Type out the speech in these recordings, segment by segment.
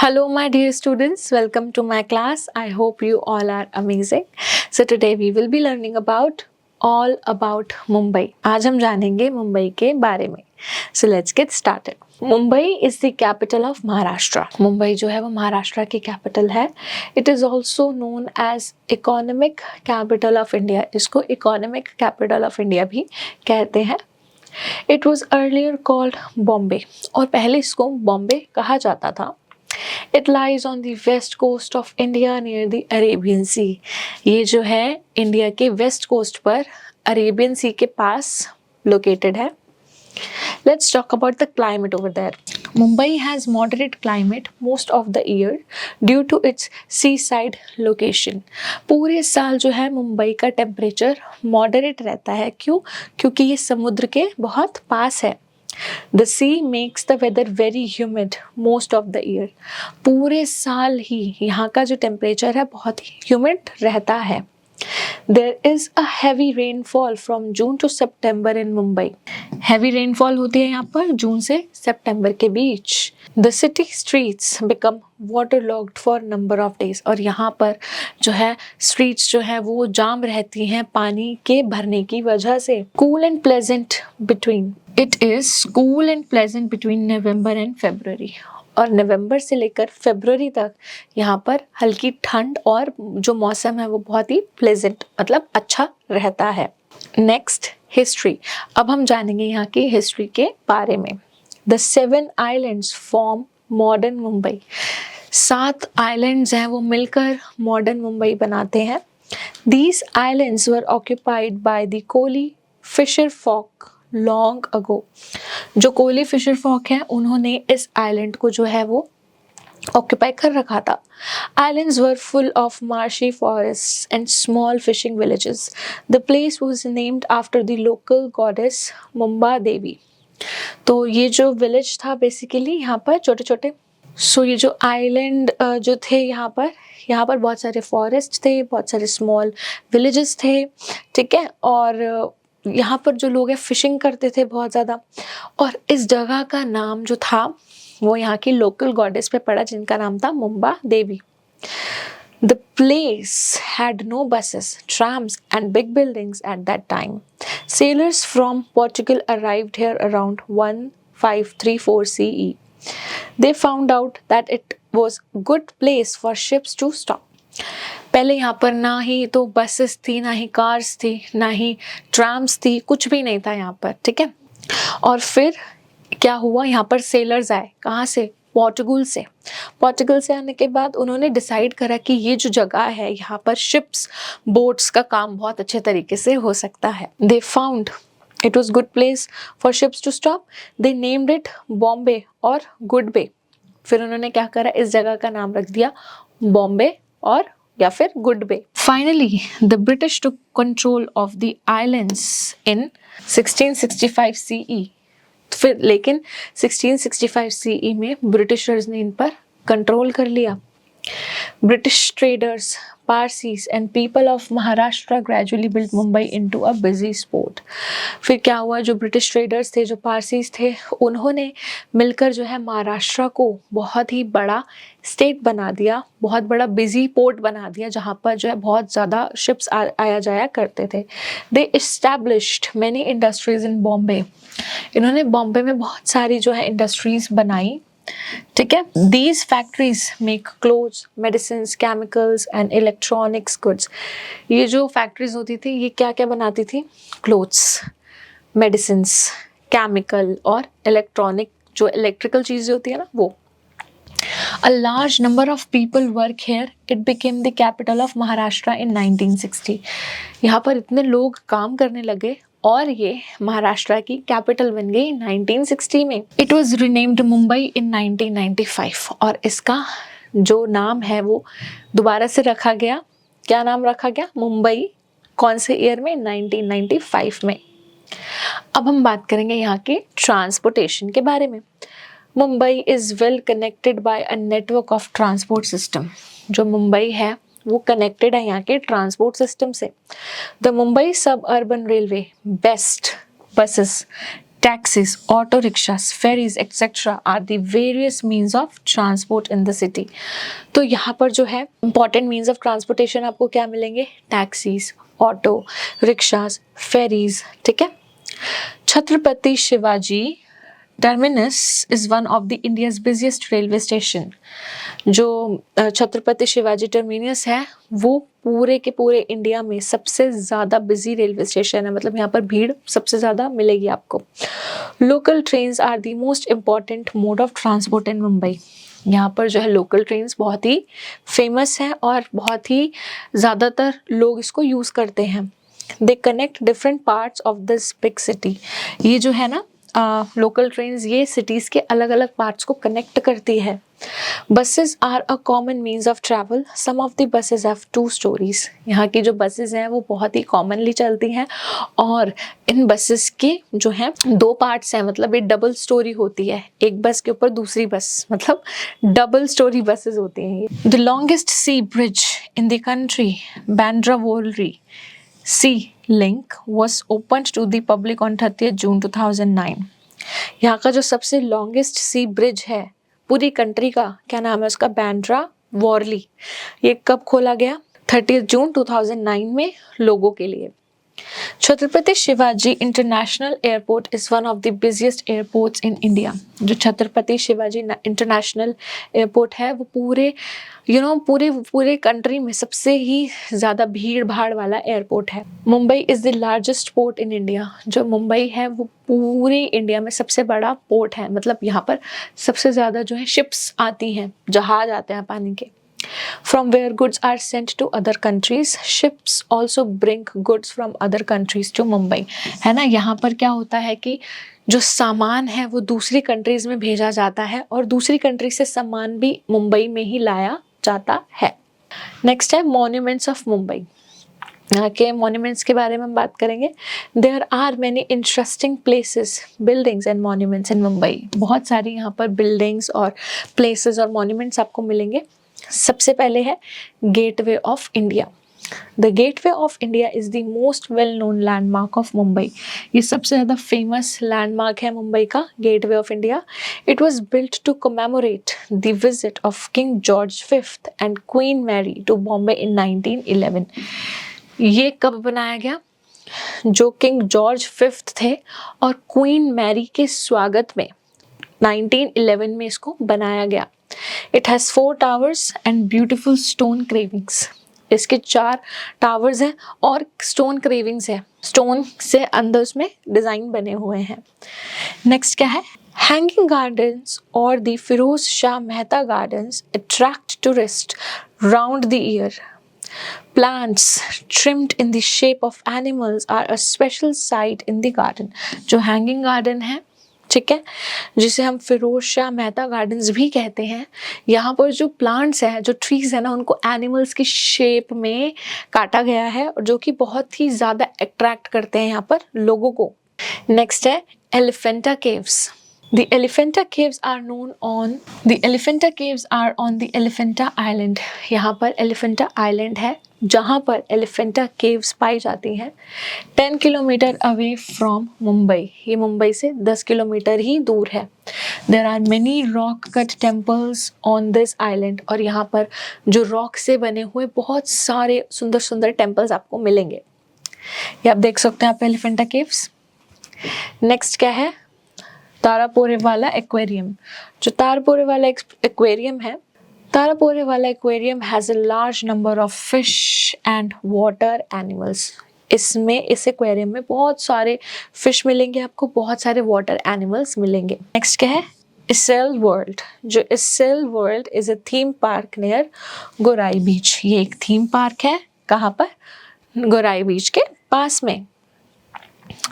Hello, my dear students. Welcome to my class. I hope you all are amazing. So today we will be learning about all about Mumbai. आज हम जानेंगे मुंबई के बारे में. So let's get started. Mumbai is the capital of Maharashtra. Mumbai जो है वो महाराष्ट्र की कैपिटल है. It is also known as economic capital of India. इसको economic capital of India भी कहते हैं. It was earlier called Bombay. और पहले इसको बॉम्बे कहा जाता था. It lies on the west coast of India near the Arabian Sea. ये जो है इंडिया के वेस्ट कोस्ट पर अरेबियन सी के पास लोकेटेड है. Let's talk about the climate over there. Mumbai has moderate climate most of the year due to its seaside location. पूरे साल जो है मुंबई का टेम्परेचर मॉडरेट रहता है. क्यों? क्योंकि ये समुद्र के बहुत पास है. The sea makes the weather very humid most of the year. पूरे साल ही यहाँ का जो टेम्परेचर है बहुत ही ह्यूमिड रहता है. There is a heavy rainfall from June to September in Mumbai. Heavy rainfall होती है यहाँ पर जून से सितंबर के बीच. The city streets become waterlogged for number of days. और यहाँ पर जो है streets जो है वो जाम रहती हैं पानी के भरने की वजह से. Cool and pleasant between. It is cool and pleasant between November and February. और नवंबर से लेकर फरवरी तक यहाँ पर हल्की ठंड और जो मौसम है वो बहुत ही प्लेजेंट मतलब अच्छा रहता है. Next history. अब हम जानेंगे यहाँ की हिस्ट्री के बारे में. The 7 islands form modern Mumbai. 7 islands हैं वो मिलकर मॉडर्न मुंबई बनाते हैं. These islands were occupied by the Koli fisher folk long ago. जो कोली फिशर फॉक है उन्होंने इस आइलैंड को जो है वो ऑक्यूपाई कर रखा था. Islands were full of marshy forests and small fishing villages. The place was named after the local goddess Mumba Devi. तो ये जो विलेज था बेसिकली यहाँ पर छोटे छोटे ये जो आइलैंड जो थे यहाँ पर बहुत सारे फॉरेस्ट थे, बहुत सारे स्मॉल विलेजेस थे. ठीक है. और यहाँ पर जो लोग हैं फिशिंग करते थे बहुत ज़्यादा. और इस जगह का नाम जो था वो यहाँ की लोकल गॉडेस पे पड़ा जिनका नाम था Mumba Devi. The place had no buses, trams and big buildings at that time. Sailors from Portugal arrived here around 1534 CE. They found out that it was good place for ships to stop. पहले यहाँ पर ना ही तो buses थी, ना ही cars थी, ना ही trams थी, कुछ भी नहीं था यहाँ पर. ठीक है. और फिर क्या हुआ, यहाँ पर सेलर्स आए. कहाँ से? पोर्टुगल से. पोर्टुगल से आने के बाद उन्होंने डिसाइड करा कि ये जो जगह है यहाँ पर शिप्स बोट्स का काम बहुत अच्छे तरीके से हो सकता है. They found it was good place for ships to stop. They named it Bombay और गुड बे. फिर उन्होंने क्या करा, इस जगह का नाम रख दिया बॉम्बे और या फिर good bay. Finally the British took control of the islands in 1665 CE. फिर लेकिन 1665 CE में ब्रिटिशर्स ने इन पर कंट्रोल कर लिया. British traders, Parsis and people of Maharashtra gradually built Mumbai into a busy spot. फिर क्या हुआ, जो ब्रिटिश ट्रेडर्स थे, जो पारसीज थे, उन्होंने मिलकर जो है महाराष्ट्र को बहुत ही बड़ा स्टेट बना दिया, बहुत बड़ा बिजी पोर्ट बना दिया जहाँ पर जो है बहुत ज़्यादा शिप्स आया जाया करते थे. They established many industries in Bombay. इन्होंने बॉम्बे में बहुत सारी जो है इंडस्ट्रीज बनाई. ठीक है. These factories make clothes, medicines, chemicals and electronics goods. ये जो फैक्ट्रीज होती थी ये क्या क्या बनाती थी? क्लोथ्स, मेडिसिन्स, केमिकल और इलेक्ट्रॉनिक जो इलेक्ट्रिकल चीज़ें होती है ना वो. A large number of people work here. It became the capital of Maharashtra in 1960. यहाँ पर इतने लोग काम करने लगे और ये महाराष्ट्र की कैपिटल बन गई 1960 में. It was renamed Mumbai in 1995. और इसका जो नाम है वो दोबारा से रखा गया. क्या नाम रखा गया? मुंबई. कौन से ईयर में? 1995 में. अब हम बात करेंगे यहाँ के ट्रांसपोर्टेशन के बारे में. Mumbai is well connected by a network of transport system. जो मुंबई है वो कनेक्टेड है यहाँ के ट्रांसपोर्ट सिस्टम से. द मुंबई सब urban railway best buses Taxis, auto rickshaws, ferries, etc. are the various means of transport in the city. तो यहाँ पर जो है important means of transportation आपको क्या मिलेंगे? टैक्सीज, ऑटो रिक्शाज, फेरीज, ठीक है। Chhatrapati Shivaji terminus is one of the India's busiest railway station. जो छत्रपति शिवाजी टर्मिनस है वो पूरे के पूरे इंडिया में सबसे ज़्यादा बिजी रेलवे स्टेशन है, मतलब यहाँ पर भीड़ सबसे ज़्यादा मिलेगी आपको। Local trains are the most important mode of transport in Mumbai. यहाँ पर जो है लोकल ट्रेन्स बहुत ही फेमस हैं और बहुत ही ज़्यादातर लोग इसको यूज़ करते हैं। They connect different parts of this big city. ये जो है ना लोकल ट्रेन्स ये सिटीज़ के अलग अलग पार्ट्स को कनेक्ट करती है। Buses are a common means of travel. Some of the buses have 2 stories. यहाँ की जो बसेस हैं वो बहुत ही कॉमनली चलती हैं और इन बसेस के जो हैं 2 पार्ट्स हैं, मतलब ये डबल स्टोरी होती है, एक बस के ऊपर दूसरी बस, मतलब डबल स्टोरी बसेस होती हैं ये। The longest sea bridge in the country, Bandra Worli sea link was opened to the public on 30th June 2009। यहाँ का जो सबसे लॉन्गेस्ट सी ब्रिज है पूरी कंट्री का, क्या नाम है उसका? बांद्रा वॉरली। ये कब खोला गया? 30 जून 2009 में लोगों के लिए। Chhatrapati Shivaji international airport is one of the busiest airports in India. जो छत्रपति शिवाजी इंटरनेशनल एयरपोर्ट है वो पूरे पूरे कंट्री में सबसे ही ज़्यादा भीड़ भाड़ वाला एयरपोर्ट है। Mumbai is the largest port in India. जो मुंबई है वो पूरे इंडिया में सबसे बड़ा पोर्ट है, मतलब यहाँ पर सबसे ज़्यादा जो है शिप्स आती हैं, जहाज आते हैं पानी के। From where goods are sent to other countries, ships also bring goods from other countries to Mumbai। है ना, यहाँ पर क्या होता है कि जो सामान है वो दूसरी कंट्रीज में भेजा जाता है और दूसरी कंट्री से सामान भी मुंबई में ही लाया जाता है। नेक्स्ट है मॉन्यूमेंट्स ऑफ मुंबई। यहाँ के मॉन्यूमेंट्स के बारे में हम बात करेंगे। There are many interesting places, buildings and monuments in Mumbai. बहुत सारी यहाँ पर बिल्डिंग्स और प्लेसेस और मॉन्यूमेंट्स आपको मिलेंगे। सबसे पहले है Gateway of India. The Gateway of India is the most well known landmark of Mumbai. ये सबसे ज़्यादा फेमस लैंडमार्क है मुंबई का, Gateway of India. It was built to commemorate the visit of King George fifth and Queen Mary to Bombay in 1911। ये कब बनाया गया? जो किंग जॉर्ज फिफ्थ थे और क्वीन मैरी के स्वागत में 1911 में इसको बनाया गया। It has 4 towers and beautiful stone carvings। इसके 4 टावर्स हैं और स्टोन क्रेविंग्स है, स्टोन से अंदर उसमें डिजाइन बने हुए हैं। नेक्स्ट क्या है? हैंगिंग गार्डन्स और the Firoz Shah Mehta gardens attract tourist round the year. Plants trimmed in the shape of animals are a special sight in the garden। जो हैंगिंग गार्डन है, ठीक है, जिसे हम फिरोज शाह मेहता गार्डन्स भी कहते हैं, यहाँ पर जो प्लांट्स हैं, जो ट्रीज है ना, उनको एनिमल्स की शेप में काटा गया है और जो कि बहुत ही ज़्यादा अट्रैक्ट करते हैं यहाँ पर लोगों को। नेक्स्ट है Elephanta caves. The Elephanta caves are on the Elephanta Island। यहाँ पर एलिफेंटा आइलैंड है जहाँ पर एलिफेंटा केव्स पाई जाती हैं। 10 किलोमीटर अवे फ्रॉम मुंबई। ये मुंबई से 10 किलोमीटर ही दूर है। There are many rock cut temples on this island। और यहाँ पर जो रॉक से बने हुए बहुत सारे सुंदर सुंदर टेम्पल्स आपको मिलेंगे। ये आप देख सकते हैं आप एलिफेंटा केव्स। नेक्स्ट क्या है? तारापोरे वाला एक्वेरियम। जो तारापोरे वाला एक्वेरियम है, तारापोरे वाला aquarium has a large number of fish and water animals. इसमें इस एक्वेरियम में बहुत सारे फिश मिलेंगे आपको, बहुत सारे वाटर एनिमल्स मिलेंगे। नेक्स्ट क्या है? इसेल वर्ल्ड। जो Essel World is a theme park near Gorai beach. ये एक थीम पार्क है, कहाँ पर? गोराई बीच के पास में।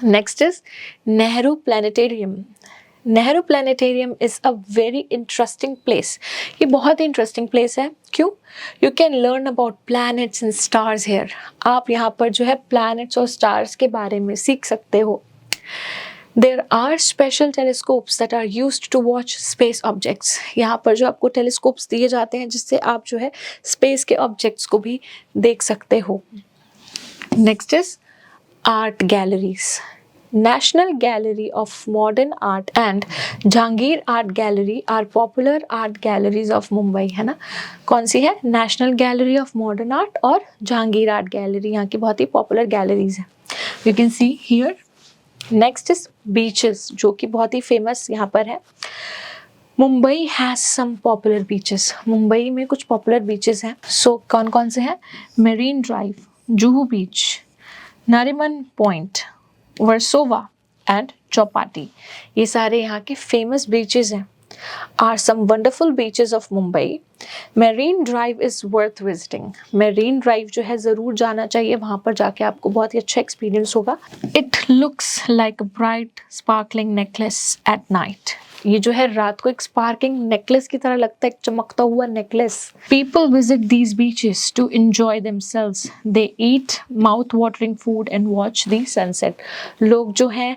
Next is Nehru planetarium. Nehru planetarium is a very interesting place. ये बहुत ही इंटरेस्टिंग प्लेस है। क्यों? You can learn about planets and stars here. आप यहाँ पर जो है प्लैनेट्स और स्टार्स के बारे में सीख सकते हो। There are special telescopes that are used to watch space objects. यहाँ पर जो आपको टेलीस्कोप्स दिए जाते हैं जिससे आप जो है स्पेस के ऑब्जेक्ट्स को भी देख सकते हो। Next is art galleries. National Gallery of Modern Art and Jahangir Art Gallery are popular art galleries of Mumbai, है ना. कौन सी है? National Gallery of Modern Art और Jahangir Art Gallery यहाँ की बहुत ही popular galleries हैं. You can see here. Next is beaches, जो कि बहुत ही famous यहाँ पर है. Mumbai has some popular beaches. Mumbai में कुछ पॉपुलर बीचेस हैं. सो कौन कौन से हैं? Marine Drive, Juhu beach, Nariman point, Versova and Chowpatty. ये सारे यहाँ के फेमस बीचेस हैं. Are some wonderful beaches of Mumbai. Marine Drive is worth visiting. Marine Drive जो है ज़रूर जाना चाहिए. वहाँ पर जाके आपको बहुत ही अच्छा एक्सपीरियंस होगा. It looks like a bright sparkling necklace at night. ये जो है रात को एक स्पार्किंग नेकलेस की तरह लगता है, एक चमकता हुआ necklace. People visit these beaches to enjoy themselves. They eat mouth watering food and watch the sunset. लोग जो हैं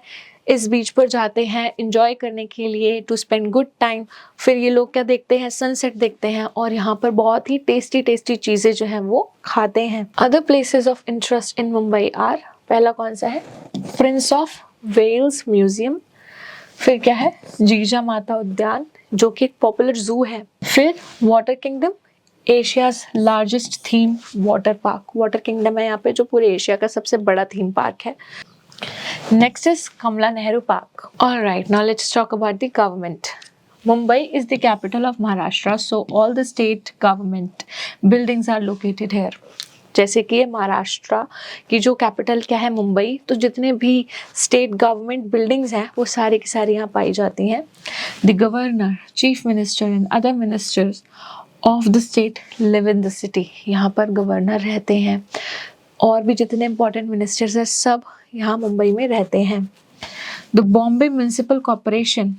इस बीच पर जाते हैं इंजॉय करने के लिए, टू स्पेंड गुड टाइम. फिर ये लोग क्या देखते हैं? सनसेट देखते हैं और यहाँ पर बहुत ही टेस्टी टेस्टी चीज़ें जो हैं वो खाते हैं. Other places of interest in Mumbai are, पहला कौन सा है? Prince of Wales museum. फिर क्या है? जीजा माता उद्यान, जो कि एक पॉपुलर जू है. फिर water kingdom, Asia's largest theme water park. Water kingdom है यहाँ पे, जो पूरे एशिया का सबसे बड़ा थीम पार्क है. Next is Kamala Nehru Park. Alright, now let's talk about the government. Mumbai is the capital of Maharashtra, so all the state government buildings are located here. जैसे कि ये महाराष्ट्र की जो कैपिटल क्या है? मुंबई. तो जितने भी स्टेट गवर्नमेंट बिल्डिंग्स हैं वो सारी की सारी यहाँ पाई जाती हैं. The governor, chief minister and other ministers of the state live in the city. यहाँ पर गवर्नर रहते हैं और भी जितने इंपॉर्टेंट मिनिस्टर्स हैं सब यहाँ मुंबई में रहते हैं. The Bombay municipal corporation,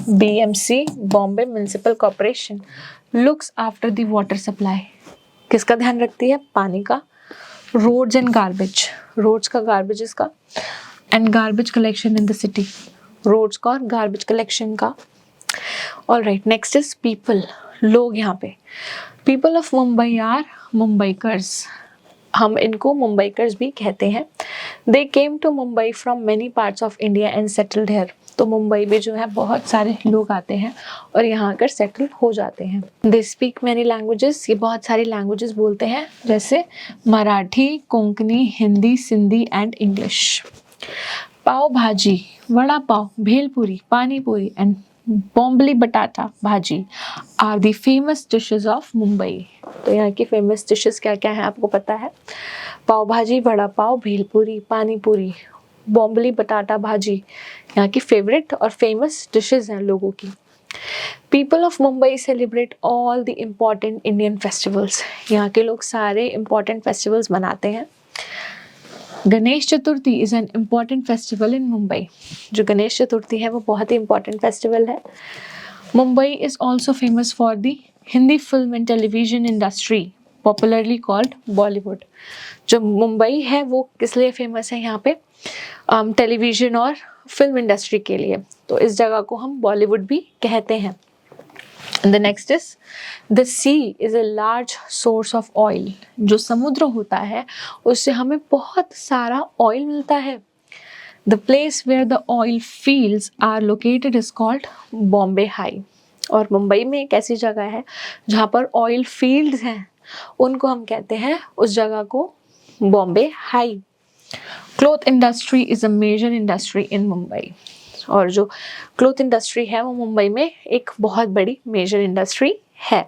BMC, Bombay municipal corporation, looks after the water supply. किसका ध्यान रखती है? पानी का. रोड्स एंड गार्बेज, रोड्स का, गार्बेजेस का, and garbage collection in the city. Roads का और गार्बेज कलेक्शन का. ऑलराइट, नेक्स्ट इज पीपल, लोग यहाँ पे. People of Mumbai are Mumbaikars. हम इनको मुंबईकर्स भी कहते हैं. They came to Mumbai from many parts of India and settled here. तो मुंबई में जो है बहुत सारे लोग आते हैं और यहाँ आकर सेटल हो जाते हैं. They speak many languages. ये बहुत सारी लैंग्वेजेस बोलते हैं, जैसे मराठी, कोंकणी, हिंदी, सिंधी एंड इंग्लिश. पाव भाजी, वड़ा पाव, भेलपुरी, पानी पूरी and bombil batata bhaji are the famous dishes of Mumbai. तो यहाँ की फेमस डिशेस क्या क्या हैं आपको पता है? पाव भाजी, वड़ा पाव, भेलपुरी, पानी पूरी, बॉम्बली बटाटा भाजी यहाँ की फेवरेट और फेमस डिशेस हैं लोगों की. People of Mumbai celebrate all the important Indian festivals. यहाँ के लोग सारे इम्पॉर्टेंट फेस्टिवल्स मनाते हैं. Ganesh Chaturthi is an important festival in Mumbai. जो गणेश चतुर्थी है वो बहुत ही इम्पॉर्टेंट फेस्टिवल है. Mumbai is also famous for the Hindi film and television industry, popularly called Bollywood. जो मुंबई है वो किस लिए फेमस है यहाँ पे? टेलीविजन और फिल्म इंडस्ट्री के लिए. तो इस जगह को हम बॉलीवुड भी कहते हैं. The next is the sea is a large source of oil. जो समुद्र होता है उससे हमें बहुत सारा ऑयल मिलता है. The place where the oil fields are located is called Bombay High. और मुंबई में एक ऐसी जगह है जहाँ पर ऑयल फील्ड्स हैं, उनको हम कहते हैं उस जगह को Bombay high. Cloth industry is a major industry in Mumbai. और जो क्लॉथ इंडस्ट्री है वो मुंबई में एक बहुत बड़ी मेजर इंडस्ट्री है.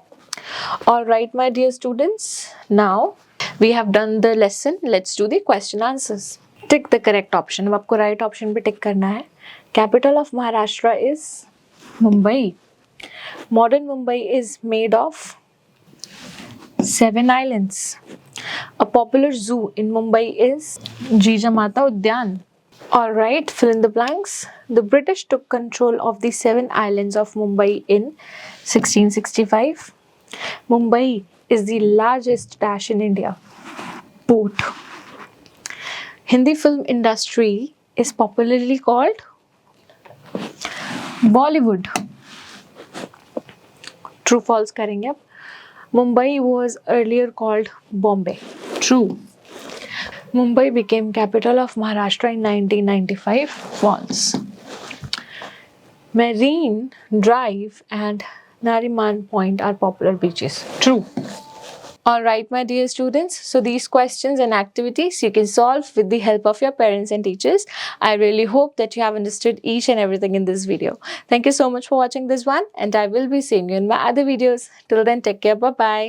Alright, my dear students, now we have done the lesson. Let's do the question answers. Tick the correct option. अब आपको right option पे tick करना है. Capital of Maharashtra is Mumbai. Modern Mumbai is made of 7 islands. A popular zoo in Mumbai is Jijamata Udyan. Alright, fill in the blanks. The British took control of the 7 islands of Mumbai in 1665. Mumbai is the largest dash in India. Port. Hindi film industry is popularly called Bollywood. True false करेंगे अब. Mumbai was earlier called Bombay. True. Mumbai became capital of Maharashtra in 1995. False. Marine Drive and Nariman Point are popular beaches. True. Alright, my dear students, so these questions and activities you can solve with the help of your parents and teachers. I really hope that you have understood each and everything in this video. Thank you so much for watching this one, and I will be seeing you in my other videos. Till then, take care. Bye-bye.